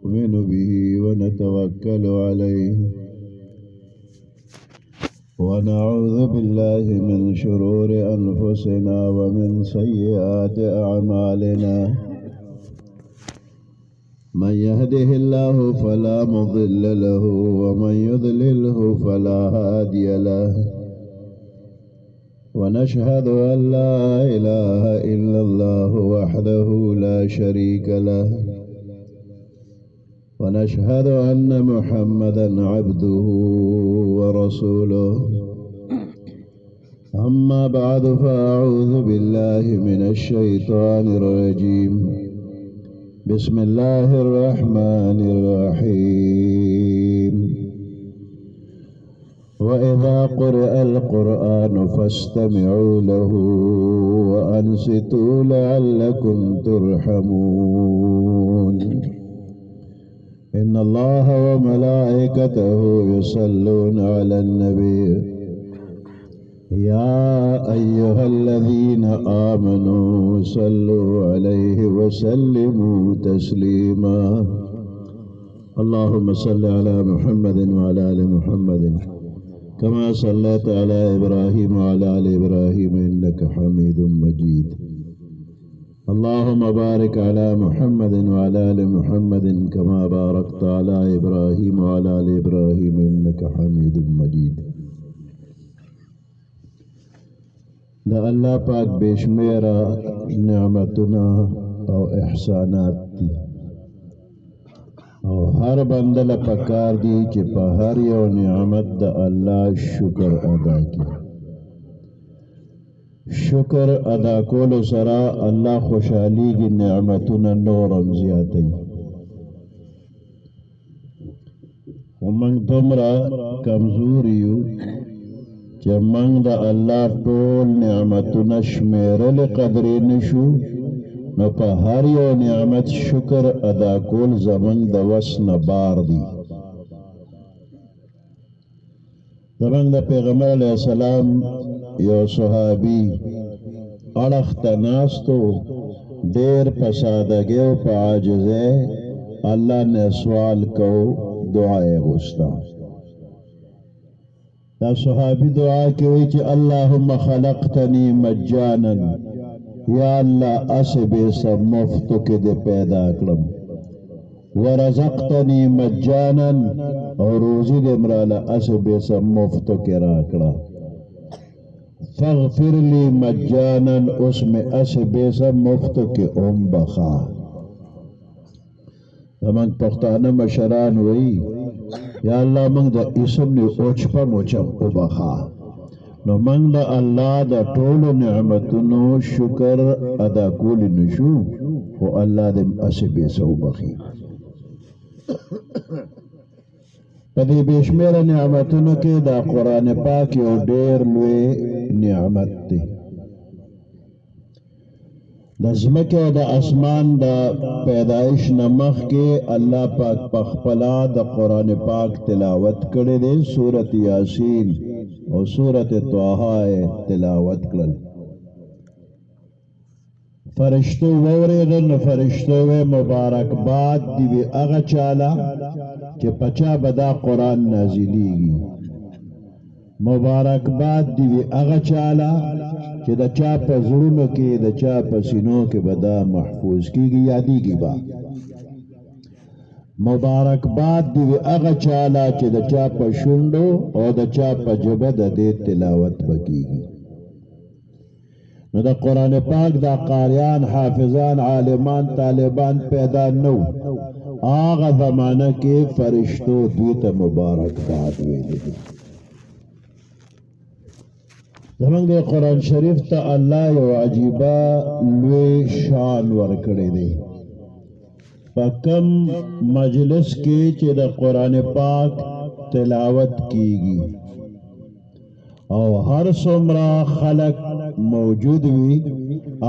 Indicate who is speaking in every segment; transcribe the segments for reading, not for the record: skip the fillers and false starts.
Speaker 1: نؤمن به ونتوكل عليه ونعوذ بالله من شرور أنفسنا ومن سيئات أعمالنا من يهده الله فلا مضل له ومن يضلله فلا هادي له ونشهد أن لا إله إلا الله وحده لا شريك له ونشهد أن محمدا عبده ورسوله أما بعد فأعوذ بالله من الشيطان الرجيم بسم الله الرحمن الرحيم وإذا قرئ القرآن فاستمعوا له وأنصتوا لعلكم ترحمون إن الله وملائكته يصلون على النبي يا أيها الذين آمنوا صلوا عليه وسلموا تسليما اللهم صل على محمد وعلى آل محمد كما صليت على إبراهيم وعلى آل إبراهيم إنك حميد مجيد اللهم بارك على محمد وعلى آل محمد كما باركت على إبراهيم وعلى آل إبراهيم إنك حميد مجيد دا اللہ پاک بیشمیرا نعمتنا او احسانات دی او ہر بندل پکار دی کہ پا ہر یو نعمت دا اللہ شکر ادا کی شکر ادا کولو سرا اللہ خوشحالی کی نعمتنا نورم زیادی ومن دمرا کمزوریو کہ منگ دا اللہ طول نعمتنا شمیرل قدری نشو نو پا ہر یو نعمت شکر ادا کول زمنگ دا وسن بار دی زمنگ دا پیغمبر علیہ السلام یو صحابی اڑخت ناستو دیر پسادگیو پا عاجزے اللہ نے سوال کو دعائے غستا دا صحابی دعا کی ہوئی کہ اللہم خلقتنی مجانا یا اللہ اس بے سب مفتو کے دے پیدا کرم ورزقتنی مجانا اور روزی دے مرالا اس بے سب مفتو کے راکڑا فاغفر لی مجانا اس میں اس بے سب مفتو کے بخا زمان پختانہ مشران ہوئی یا اللہ منگ دا اسم نے اوچپا موچم بخا نو منگ دا اللہ دا طول نعمتنو شکر ادا کول نشو و اللہ دم اس بے سو بخی پدی بیشمیر نعمتنو کے دا قرآن پاک یو دیر لوے نعمت تی دا زمکہ دا اسمان دا پیدائش نمخ کے اللہ پاک پخپلا دا قرآن پاک تلاوت کرے دے سورت یاسین اور سورت طٰہٰ تلاوت کرل فرشتو ووریدن فرشتو مبارک باد دیوی اغا چالا کہ پچا بدا قرآن نازلی گی مبارک باد دیوی اغا چالا کہ دا چاپ زرونو کے دا چاپ سینوں کے بدا محفوظ کی گی یادی گی با مبارک باد دیوی اغا چالا کہ دا چاپ شنڈو اور دا چاپ جبد دے تلاوت بکی گی نو دا قرآن پاک دا قاریان حافظان عالمان طالبان پیدا نو آغا زمانہ کے فرشتو دویتا مبارک باد ویدے دی زمان دے قرآن شریف تا اللہ یو عجیبہ لوے شان ورکڑے دے پا کم مجلس کے چے دا قرآن پاک تلاوت کی گی او ہر سمرا خلق موجود وی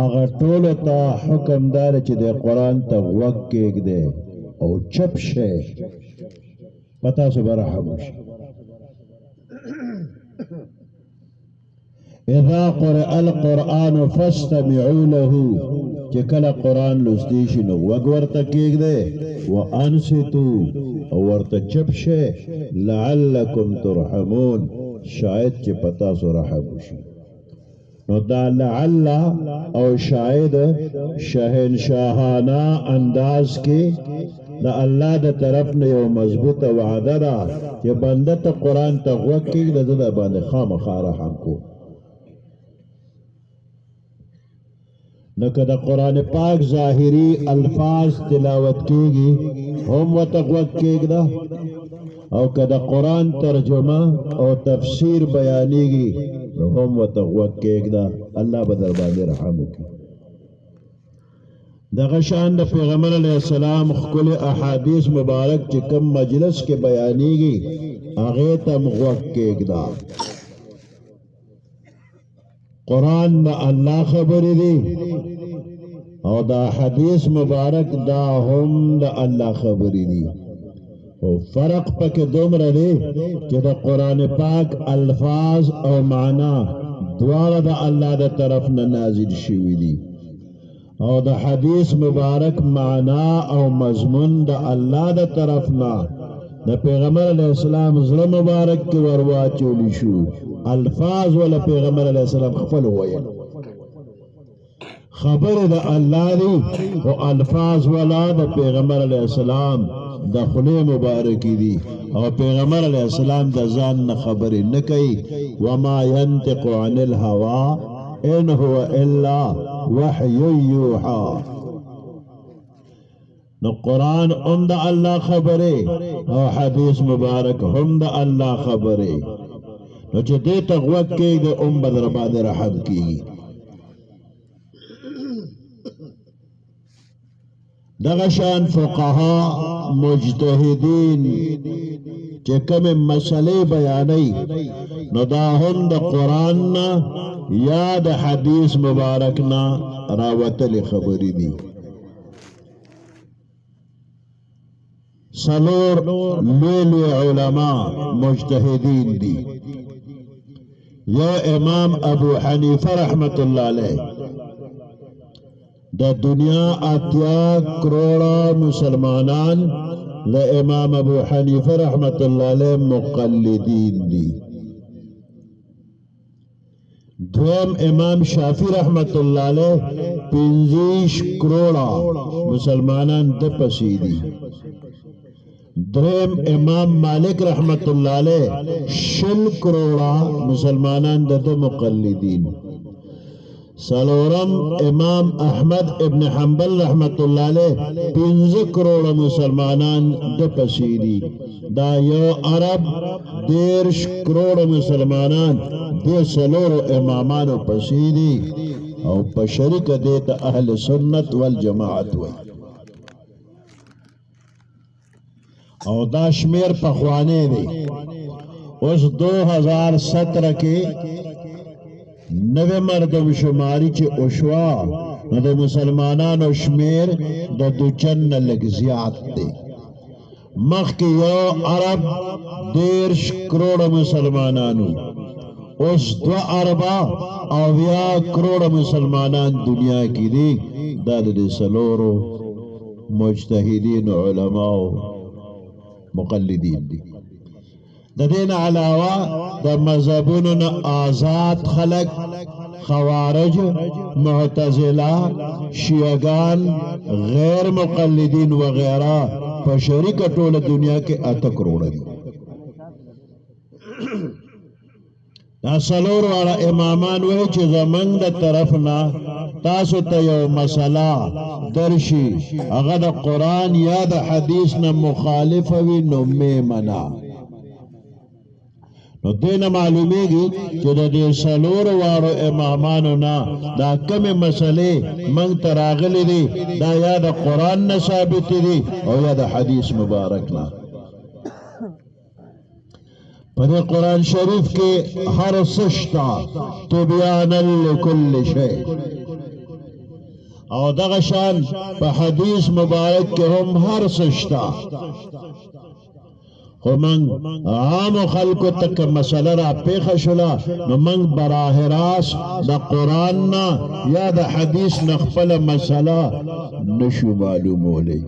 Speaker 1: آغا طولو تا حکم دار چے دے قرآن تا وق کیک دے او چپ شے پتا سو برحموش اذا قرأ القرآن فاستمعوا له چې کله قرآن لوستی شي نو وګ ورته کېږدئ وانصتو او ورته چپ شئ لعلکم ترحمون شاید چې په تاسو رحم وشي. نو دا لعل او شاید شهنشاهانه انداز کې د الله د طرف نه یو مضبوطه وعده ده چې بنده ته قرآن ته غوږ کېږده زه د باندې خامخا رحم کوم. نو که د قرآن پاک ظاهري الفاظ تلاوت کېږي هم ورته غوږ کېږده او که د قرآن ترجمه او تفسیر بیانېږي نو هم ورته غوږ کېږده. الله به در باندې رحم وکړي. دغه شان د پیغمبر علیه السلام ښکلي احادیث مبارک چې کوم مجلس کې بیانېږي هغې ته هم غوږ کېږده. قرآن د الله خبرې دي او دا حدیث مبارک دا هم د الله خبرې دي. او فرق پکې دومره دی چې د قرآن پاک الفاظ او معنا دواړه د الله د طرف نه نازل شوي دي او د حدیث مبارک معنا او مضمون د الله د طرف نه د پیغمبر علیه السلام زړه مبارک کې ورواچولی شو. الفاظ ولا پیغمبر علیه السلام خپل وویل خبر د الله دی او الفاظ ولا د پیغمبر علیه السلام د خولې مبارکې دي او پیغمبر علیه السلام د ځان نه خبرې نه کوي. وما ينطق عن الهوى ان هو الا وحی یوحى. نو قرآن هم د الله خبرې او حدیث مبارک هم د الله خبرې. نو چې دې ته غوږ کېږدې هم به در باندې رحم کېږي. دغه شان فقها مجتهدین چې کومې مسلې بیانوي نو دا هم د قرآن نه یا د حدیث مبارک نه راوتلې خبرې دي. څلور لوی علما مجتهدین دي. یو امام ابو حنیفه رحمت الله علیه د دنیا 80 کروڑه مسلمانان له امام ابو حنیفه رحمت الله علیه مقلدین دي. دویم امام شافعی رحمت الله علیه 50 کروڑه مسلمانان د پسې دي. دریم امام مالک رحمت الله علیه 100 کروڑه مسلمانان د مقلدین. سلورم امام احمد ابن حنبل رحمت الله علیه 15 کروڑه مسلمانان د پسې دي. دا یو عرب 10 کروڑه مسلمانان د سلورو امامانو پسې دي او په شریک دي ته اهل سنت والجماعت وایي. او دا شمیر پخوانی دی. اوس 2017 کې نوې مردم شماری چې اوشوا نو د مسلمانانو شمیر د دوچن نه لږ زیات دی. مخکې یو عرب 10 کروڑه مسلمانانو اوس 2 اربه او 20 کروڑه مسلمانان دنیا کې دي. دا د سلورو مجتهدین علماو مقلدین دي. د دین علاوه د مذهبونو نه آزاد خلق خوارج معتزله شیعگان غیر مقلدین وغیرہ په شریک ټوله دنیا کې 8 کروڑه دي. دا څلور واړه امامان وایي چې زمونږ د طرف نه تاسو ته یو مسله درشي هغه د قرآن یا د حدیث نه مخالفه وي نو مې منع. نو دینه معلومیږي چې د دې څلورو واړو امامانو نه دا کومې مسلې موږ ته راغلي دي دا یا د قرآن نه ثابت دي او یا د حدیث مبارک نه. په دې قرآن شریف کې هر څه شته تبیانا لکل شی او دغه شان په حدیث مبارک کې هم هر څه شته. خو من عام خلقو تک مسئله را پیخ شلا نو من براہ راست دا قرآن نا یا دا حدیث نخفل مسئله نشو معلومولی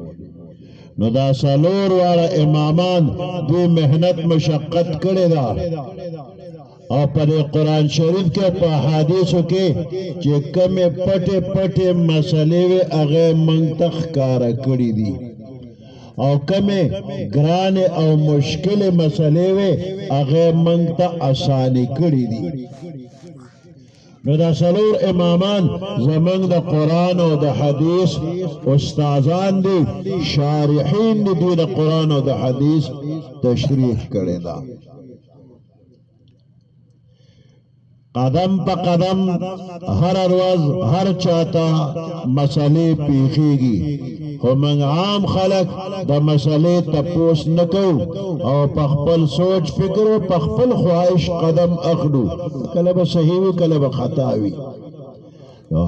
Speaker 1: نو دا سالور والا امامان دوی محنت مشقت کرے دا اور پر قرآن شریف کے پا حدیثو کے چے کم پٹے پٹے مسئلے وے اغیر منتخ کارا کری دی او کمی گران او مشکل مسئلے وے اغیر منتا آسانی کری دی نو دا سلور امامان زمان دا قرآن و دا حدیث استازان دی شارحین دی دا قرآن و دا حدیث تشریح کرے دا قدم پا قدم ہر روز ہر چاہتا مسئلے پیخیگی خو من عام خلق دا مسئلے تپوس نکو او پخپل سوچ فکر و پخپل خواہش قدم اخلو کلب صحیحوی کلب خطاوی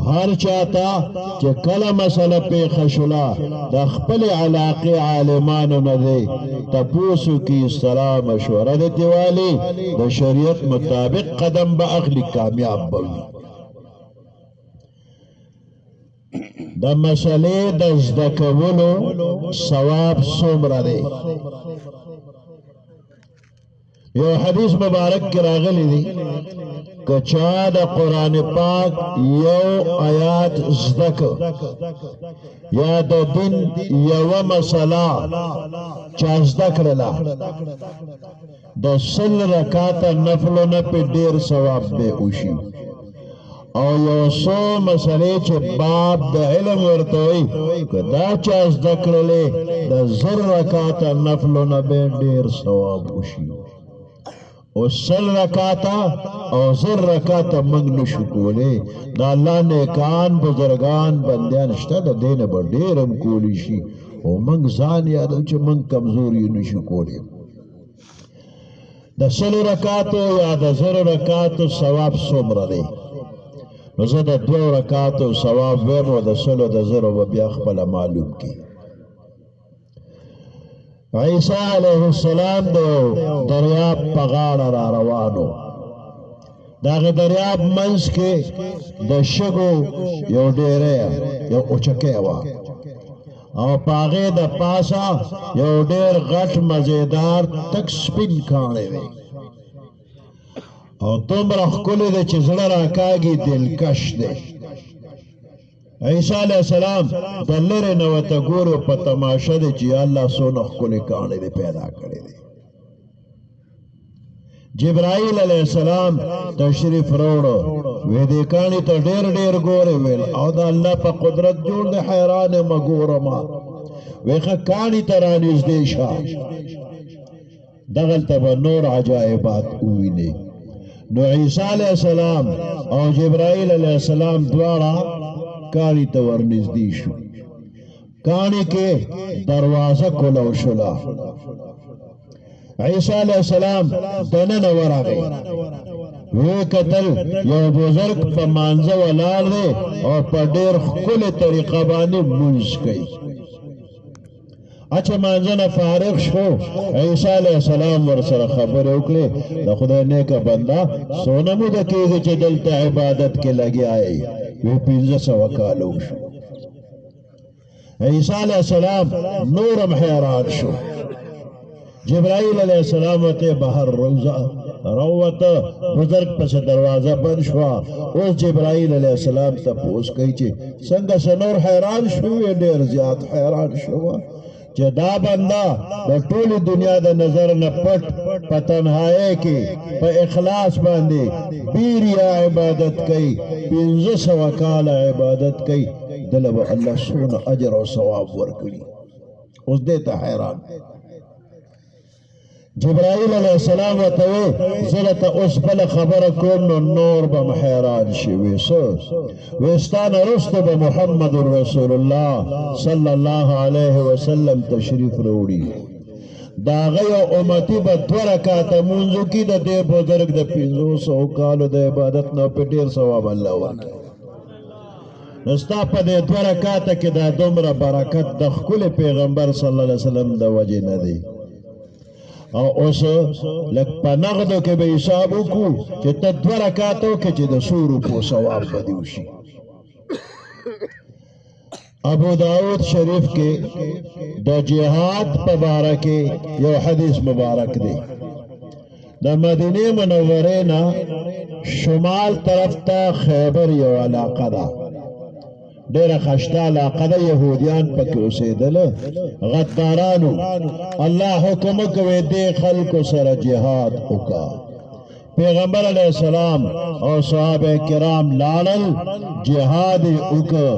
Speaker 1: ہر چاہتا کہ کل مسئلہ پیخ شلا دا خپل علاقی عالمانو ندے تپوسو کی صلاح مشورہ دیتی والی دا شریعت مطابق قدم با اخلی کامیاب بوی دا مسئلے دا ازدکولو ثواب سمر دے یو حدیث مبارک کی راغلی دی کچا دا قرآن پاک یو آیات زدک یا دا دن یو مسئلہ چا زدک رلا دا سل رکات نفلو نپی دیر ثواب بے اوشی او یو سو مسئلے چے باب دا علم ورطوئی کہ دا چا زدک رلے دا زر رکات نفلو نپی دیر ثواب اوشی او سل رکاتا او زر رکاتا منگ نشکولے دا اللہ نیکان بزرگان بندیان شتا دا دین با دیرم کولی شی او منگ زان یادو چه منگ کمزوری نشکولے دا سل رکاتو یا دا زر رکاتو ثواب سمر دے نو دا دو رکاتو ثواب ویمو دا سلو دا زر و بیاخ پلا معلوم کی عیسیٰ علیہ السلام دو دریاب پغاڑ را روانو داغ دریاب منز کے دا شگو یو دیرے یو اچکے وا او پاغے دا پاسا یو دیر غٹ مزیدار تک سپن کھانے وے او تم رخ کلی دے چزڑ راکاگی دلکش دے عیسیٰ علیہ السلام دلر نوتا گورو پا تماشا دے چی اللہ سونخ کلی کانے دے پیدا کرے دے جبرائیل علیہ السلام تشریف روڑو ویدے کانی تا دیر دیر گورے ویل او دا اللہ پا قدرت جوڑ دے حیران مگورا ما ویخا کانی ترانیز دیشا دغل تبا نور عجائبات اوینے نو عیسیٰ علیہ السلام او جبرائیل علیہ السلام دوارا کانی تور نزدی شو کانی کے دروازہ کلو شلا عیسیٰ علیہ السلام دنن ورا گئی وہ قتل یو بزرگ پا مانزہ ولار دے اور پا دیر کل طریقہ بانے منز گئی اچھا مانزہ فارغ شو عیسیٰ علیہ السلام ورسر خبر اکلے دا خدا نیکا بندہ سونمو دا کیزے چے دلتا عبادت کے لگی آئی وہ پینزہ سوکالو شو عیسیٰ علیہ السلام نورم حیران شو جبرائیل علیہ السلام تے بہر روزہ روتا بزرگ پس دروازہ بند شوا اس جبرائیل علیہ السلام تا پوس کئی چے سنگا سنور حیران شوئے دیر زیاد حیران شوا چے دا بندہ دا طولی دنیا دا نظر نپٹ پا تنہائے کی پا اخلاص باندے بیریا عبادت کئی پینزہ سوکال عبادت کئی دلب اللہ سون اجر و ثواب ورکلی اس دیتا حیران جبرائیل علیہ السلام وطوے زلتا اس بل خبر کن نور بم حیران شوی سو ویستان رست بمحمد رسول اللہ صلی اللہ علیہ وسلم تشریف روڑی دا غی امتی با دو رکات منزو کی دا دے بزرگ دا پینزو سو کالو دا عبادت نا پی دیر ثواب اللہ وکی نستا پا دے دو رکات کی دا دمر برکت دا خکل پیغمبر صلی اللہ علیہ وسلم دا وجہ ندی او اوس لک په نغدو کې به حساب وکړو چې ته 2 رکعاتو کې چې د 100 روپو ثواب به دې وشي. ابو داود شریف کې د جهاد په باره کې یو حدیث مبارک دی. د مدینه منورې نه شمال طرف ته خیبر یو علاقه ده، ډیره خشته علاقه ده، یهودیان پکې اوسېدل، غدارانو. الله حکم کوي دې خلکو سره جهاد وکړه. پیغمبر علیہ السلام او صحابه کرام لاړل، جهاد وکړه،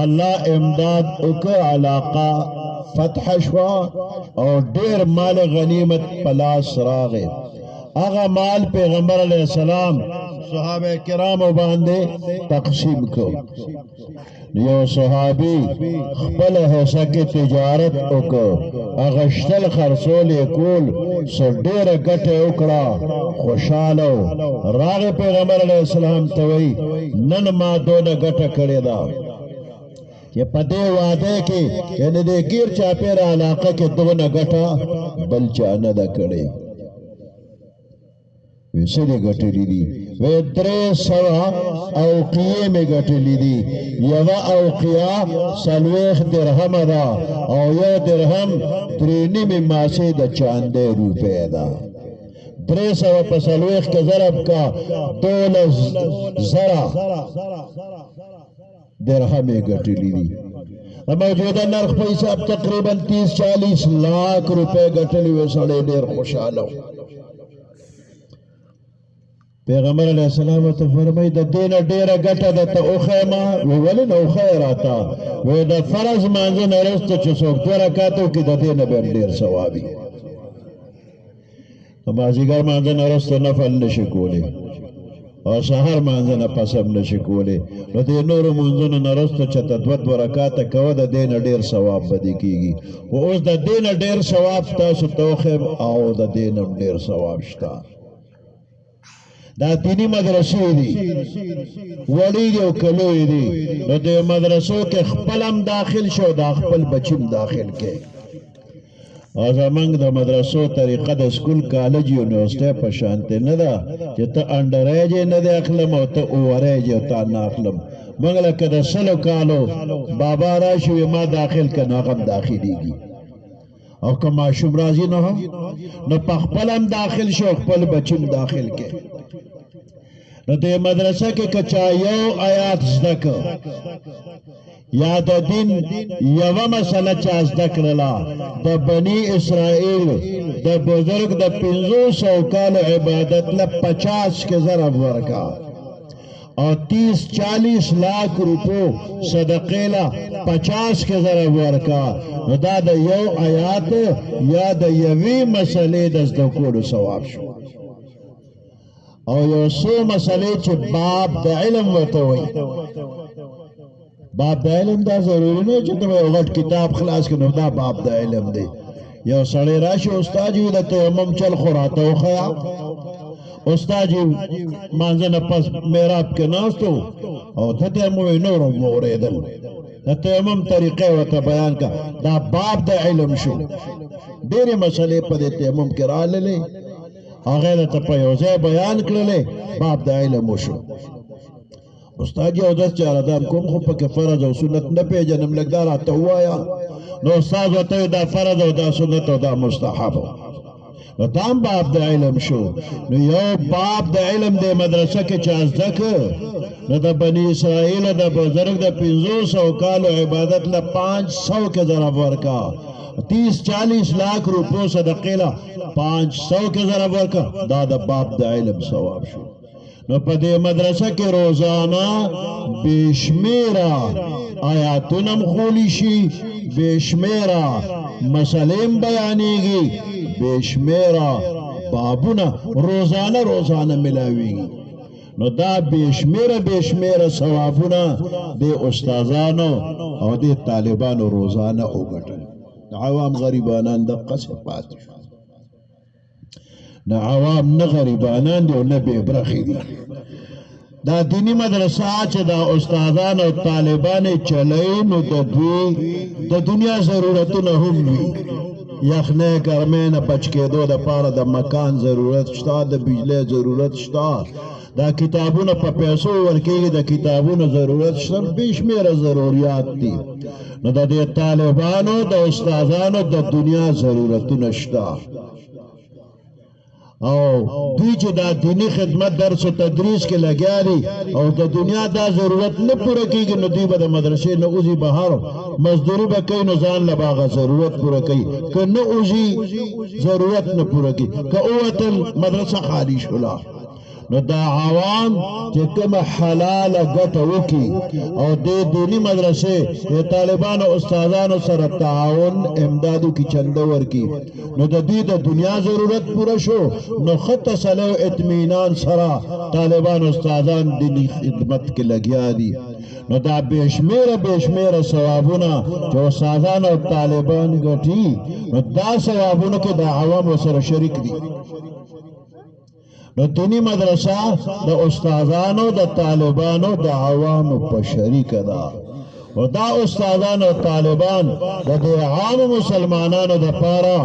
Speaker 1: الله امداد وکړه، علاقه فتح شوا او ډیر مال غنیمت پلاس راغی. هغه مال پیغمبر علیہ السلام صحابه کرامو باندې تقسیم کو. یو صحابی خپل حصہ کې تجارت وکړ، اغشتل خرڅول کول، سو ډیره ګټه وکړه، خوشاله راغی پیغمبر علیہ السلام ته وی نن ما دونه ګټه کړې ده چې په دې واده کې یعنی د گیر چاپېره علاقه کې دونه ګټه بل چا نه ده کړې. ویسے گٹلی دی وی 300 اوقیه میں گٹلی دی. یو اوقیه سلویخ درهم دا او یو درهم 3.5 ماسه دا چانده روپے دا. 300 پا سلویخ کے ضرب کا 12 زرا درهم گٹلی دی. موجودہ نرخ پہ حساب تقریبا 30-40 لاکھ روپے گٹلی وی سڑے دیر خوشحالو. پیغمبر علیہ السلام ته فرمای د دین ډیره ګټه ده ته اوخیما وی ولې نو خیر آتا وی د فرض مانځه نه وروسته چې څوک 2 رکعاتو کې د دین به ډیر ثوابي. مازیګر مانځه نه وروسته نفل نشي کولی او سحر مانځه نه پس هم نشي کولی، نو د نورو مانځونو نه وروسته چې ته 2 رکعاته کوه د دین ډیر ثواب به دې کېږي. خو اوس د دین ډیر ثواب تاسو ته وښیم او د دین هم ډیر ثواب شته. دا دینی مدرسو دی ولی دی او کلوی دی، نو دی مدرسو کے خپلم داخل شو، دا خپل بچیم داخل کے. او زمانگ دا مدرسو طریقہ دا سکول کالج یونیورسٹی پشانتے ندا چی تا انڈریجے ندے اخلم او تا اووریجے تا ناخلم. منگلہ کدا سلو کالو بابا راشوی ما داخل کا ناغم داخلی گی او کما شم رازی نو ہم نو پا خپلم داخل شو، خپل بچیم داخل کے. نو دے مدرسہ کے کچا یو آیات زدک یا دا دین یو مسئلہ چا زدک للا دا بنی اسرائیل دا بزرگ دا 500 کال عبادت ل 50 کے ضرب ورکا اور 30-40 لاکھ روپو صدقیلا 50 کے ضرب ورکا. نو دا دا یو آیات یا دا یوی مسئلے دزدکولو ثواب شو. او یو سو مسئلے چھ باب دا علم وطوئی. باب دا علم دا ضروری نہیں چھو تمہیں اغٹ کتاب خلاص کنو دا باب دا علم دے. یو سڑے راشی استاجی دا تیمم چل خوراتو خیا، استاجی مانزن پس میراب کے ناستو او تا تیموی نورو مورے دل دا تیمم طریقے وطا بیان کا دا باب دا علم شو. دیری مسئلے پا دے تیمم کرا لے آغیر تا پیوزے بیان کرلے باب دا علم وشو. استاد یو دس چاردان کم خو پک فرض و سنت نپی جنم لگدار آتا ہوایا نو استاد وطوی دا فرض و دا سنت و دا مستحب نو دام باب دا علم شو. نو یو باب دا علم دے مدرسہ کے چازدک نو دا بنی اسرائیل دا بزرگ دا 500 کالو عبادت ل 500 کے ضرب ورکا، 30-40 لاکھ روپو صدقیلا 500 کے ضرب ورکا. دا دا باب دا علم ثواب شو. نو پا دے مدرسہ کے روزانہ بیشمیرہ آیاتونم خولی شی، بیشمیرہ مسئلیم بیانی گی، بیشمیرہ بابونا روزانہ ملاوی گی. نو دا بیشمیرہ ثوابونا دے استازانو او دے طالبانو روزانہ اگٹن. عوام غریبانان دقا سے پاتی شو، نا عوام نا غریبانان دی و نا بے برخی دی. دا دینی مدرسہ چا دا استادان و طالبان چلائن و دا دنیا ضرورتو نا ہم بھی یخنه ګرمۍ نه بچ کېدو دپاره د مکان ضرورت شته، د بجلی ضرورت شته، دا کتابونه په پیسو ورکېږي، د کتابونو ضرورت شته، بې شمېره ضروریات دي. نو د دې طالبانو د استادانو د دنیا ضرورتونه شته، او دوی چې دا دینی خدمت درس و تدریس کې لګیا دي او د دنیا دا ضرورت نه پوره کېږي، نو دوی به د مدرسې نه وځي بهر، مزدوري به کوي، نو ځان له به هغه ضرورت پوره کوي. که نه وځي ضرورت نه پوره کوي، که ووتل مدرسه خالي شوله. نو دا عوام چې کومه حلاله ګټه وکړي او د دیني مدرسې د طالبانو استادانو سره تعاون امدادو کې چنده ورکړي، نو د دوی د دنیا ضرورت پوره شو، نو ښه تسلی او اطمینان سره طالبانو استادان دیني خدمت کې لګیا دي. نو دا بې شمېره ثوابونه چې استادان او طالبان ګټي، نو دا ثوابونو کې د عوامو سره شریک دي. نو دینی مدرسه د استادانو د طالبانو د عوامو په شریکه ده، او دا استادان او طالبان د دې عام مسلمانانو دپاره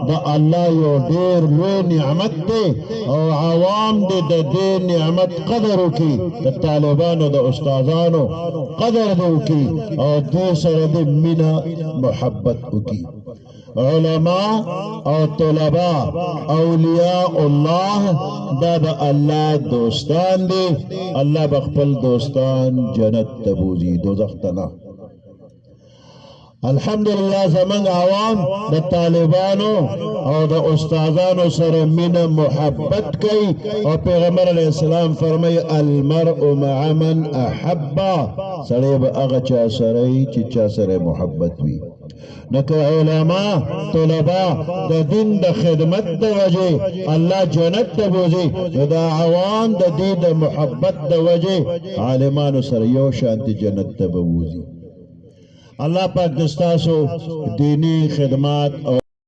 Speaker 1: د الله یو ډېر لوی نعمت دی، او عوام دې د دې نعمت قدر وکړي، د طالبانو د استادانو قدر دې وکړي او دې سره دې مینه محبت وکړي. علماء او طلباء اولیاء الله دا د الله دوستان دي، الله بخپل دوستان جنت ته بوزي، دوزخ ته نه. الحمدلله زمنګ عوام د طالبانو او د استادانو سره مینه محبت کوي، او پیغمبر علیه السلام فرمایي المرء مع من احب، سړی به هغه چا سره وي چې چا سره محبت وي. نو که علما طلبا د دین د خدمت د وجې الله جنت ته بوزي، نو دا عوام د دې د محبت د وجې عالمانو سره یو شانتي جنت ته به بوزي. الله پاک د ستاسو دینی خدمات او